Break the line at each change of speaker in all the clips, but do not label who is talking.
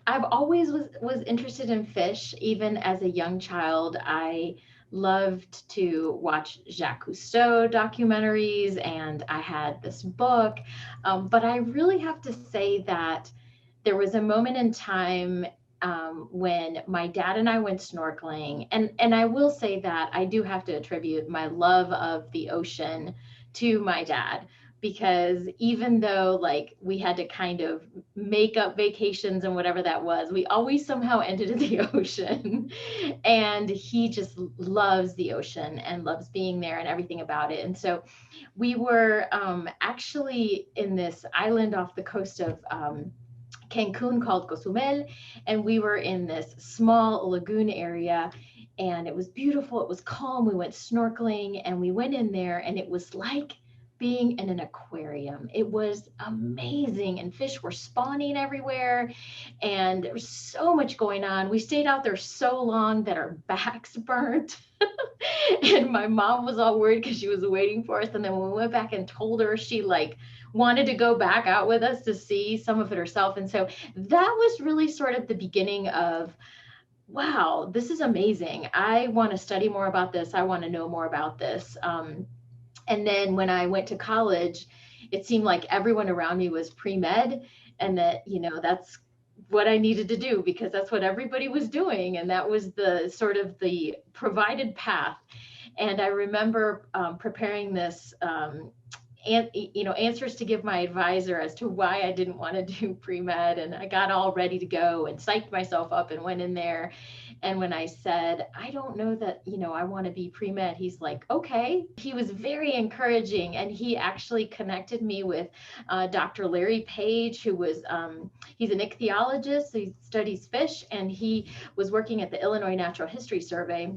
I've always was interested in fish. Even as a young child, I loved to watch Jacques Cousteau documentaries, and I had this book. But I really have to say that there was a moment in time when my dad and I went snorkeling, and I will say that I do have to attribute my love of the ocean to my dad, because even though like we had to kind of make up vacations and whatever that was, we always somehow ended in the ocean. And he just loves the ocean and loves being there and everything about it. And so we were actually in this island off the coast of Cancun called Cozumel, and we were in this small lagoon area, and it was beautiful. It was calm. We went snorkeling, and we went in there, and it was like being in an aquarium. It was amazing, and fish were spawning everywhere, and there was so much going on. We stayed out there so long that our backs burnt. And my mom was all worried because she was waiting for us. And then when we went back and told her, she like wanted to go back out with us to see some of it herself. And so that was really sort of the beginning of, wow, this is amazing. I want to study more about this. I want to know more about this. And then when I went to college, it seemed like everyone around me was pre-med, and that, that's what I needed to do because that's what everybody was doing. And that was the sort of the provided path. And I remember preparing this answers to give my advisor as to why I didn't want to do pre-med. And I got all ready to go and psyched myself up and went in there. And when I said, I don't know that, I want to be pre-med, he's like, okay. He was very encouraging. And he actually connected me with Dr. Larry Page, who was, he's an ichthyologist. So he studies fish, and he was working at the Illinois Natural History Survey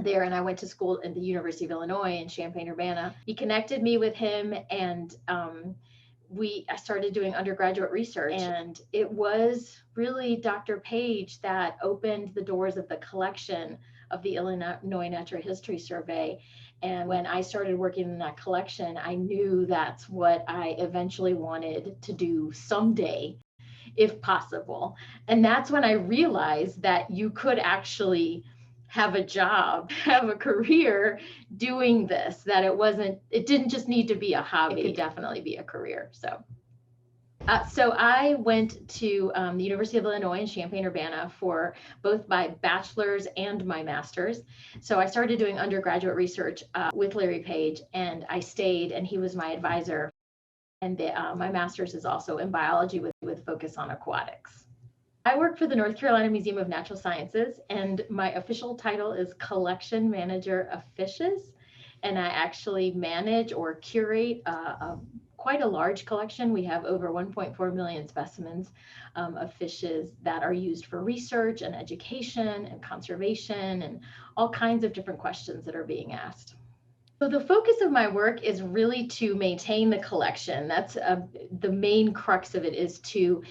there, and I went to school at the University of Illinois in Champaign-Urbana. He connected me with him, and I started doing undergraduate research, and it was really Dr. Page that opened the doors of the collection of the Illinois Natural History Survey. And when I started working in that collection, I knew that's what I eventually wanted to do someday, if possible. And that's when I realized that you could actually have a job, have a career doing this, that it didn't just need to be a hobby, it could definitely be a career. So I went to the University of Illinois in Champaign-Urbana for both my bachelor's and my master's. So I started doing undergraduate research with Larry Page, and I stayed, and he was my advisor. And my master's is also in biology with focus on aquatics. I work for the North Carolina Museum of Natural Sciences, and my official title is Collection Manager of Fishes. And I actually manage or curate quite a large collection. We have over 1.4 million specimens of fishes that are used for research and education and conservation and all kinds of different questions that are being asked. So the focus of my work is really to maintain the collection. That's the main crux of it, is to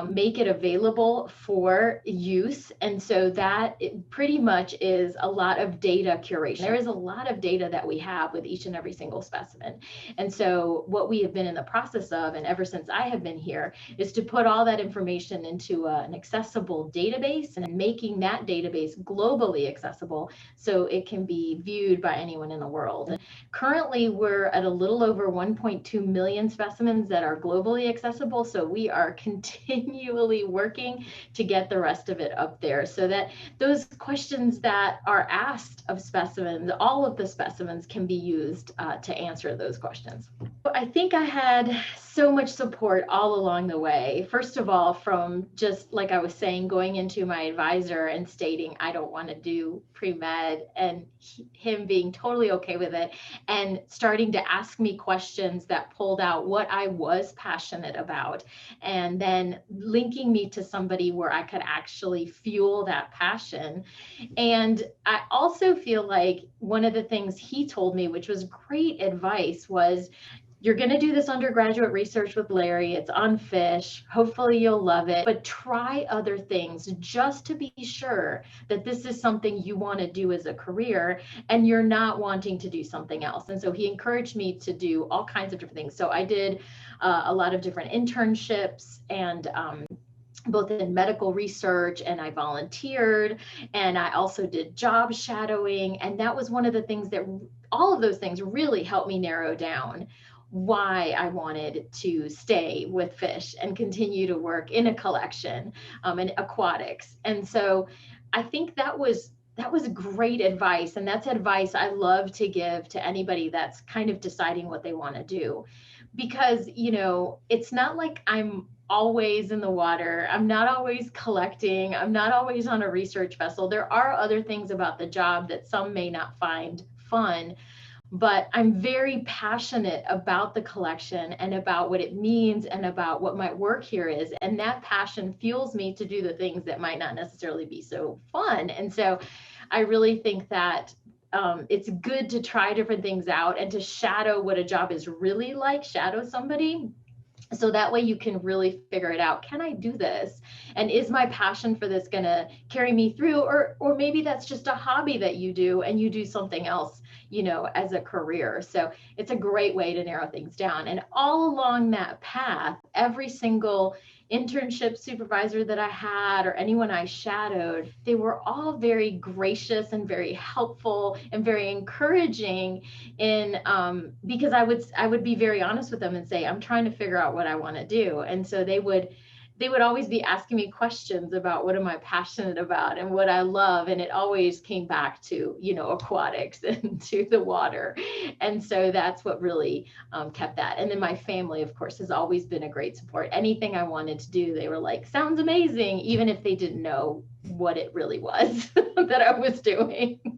make it available for use. And so that pretty much is a lot of data curation. There is a lot of data that we have with each and every single specimen. And so what we have been in the process of, and ever since I have been here, is to put all that information into an accessible database and making that database globally accessible so it can be viewed by anyone in the world. Currently, we're at a little over 1.2 million specimens that are globally accessible. So we are continually working to get the rest of it up there so that those questions that are asked of specimens, all of the specimens, can be used to answer those questions. I think I had so much support all along the way. First of all, from just like I was saying, going into my advisor and stating, I don't want to do pre-med, and him being totally okay with it, and starting to ask me questions that pulled out what I was passionate about, and then linking me to somebody where I could actually fuel that passion. And I also feel like one of the things he told me, which was great advice, was, you're going to do this undergraduate research with Larry. It's on fish. Hopefully you'll love it, but try other things just to be sure that this is something you want to do as a career and you're not wanting to do something else. And so he encouraged me to do all kinds of different things. So I did a lot of different internships, and both in medical research, and I volunteered, and I also did job shadowing. And that was one of the things that all of those things really helped me narrow down why I wanted to stay with fish and continue to work in a collection, in aquatics. And so I think that was great advice. And that's advice I love to give to anybody that's kind of deciding what they want to do. Because, it's not like I'm always in the water. I'm not always collecting. I'm not always on a research vessel. There are other things about the job that some may not find fun, but I'm very passionate about the collection and about what it means and about what my work here is. And that passion fuels me to do the things that might not necessarily be so fun. And so I really think that it's good to try different things out and to shadow what a job is really like, shadow somebody. So that way you can really figure it out. Can I do this? And is my passion for this going to carry me through? Or maybe that's just a hobby that you do and you do something else, as a career. So it's a great way to narrow things down. And all along that path, every single internship supervisor that I had or anyone I shadowed, they were all very gracious and very helpful and very encouraging in because I would be very honest with them and say, I'm trying to figure out what I want to do. And so they would always be asking me questions about what am I passionate about and what I love. And it always came back to, aquatics and to the water. And so that's what really kept that. And then my family, of course, has always been a great support. Anything I wanted to do, they were like, sounds amazing, even if they didn't know what it really was that I was doing.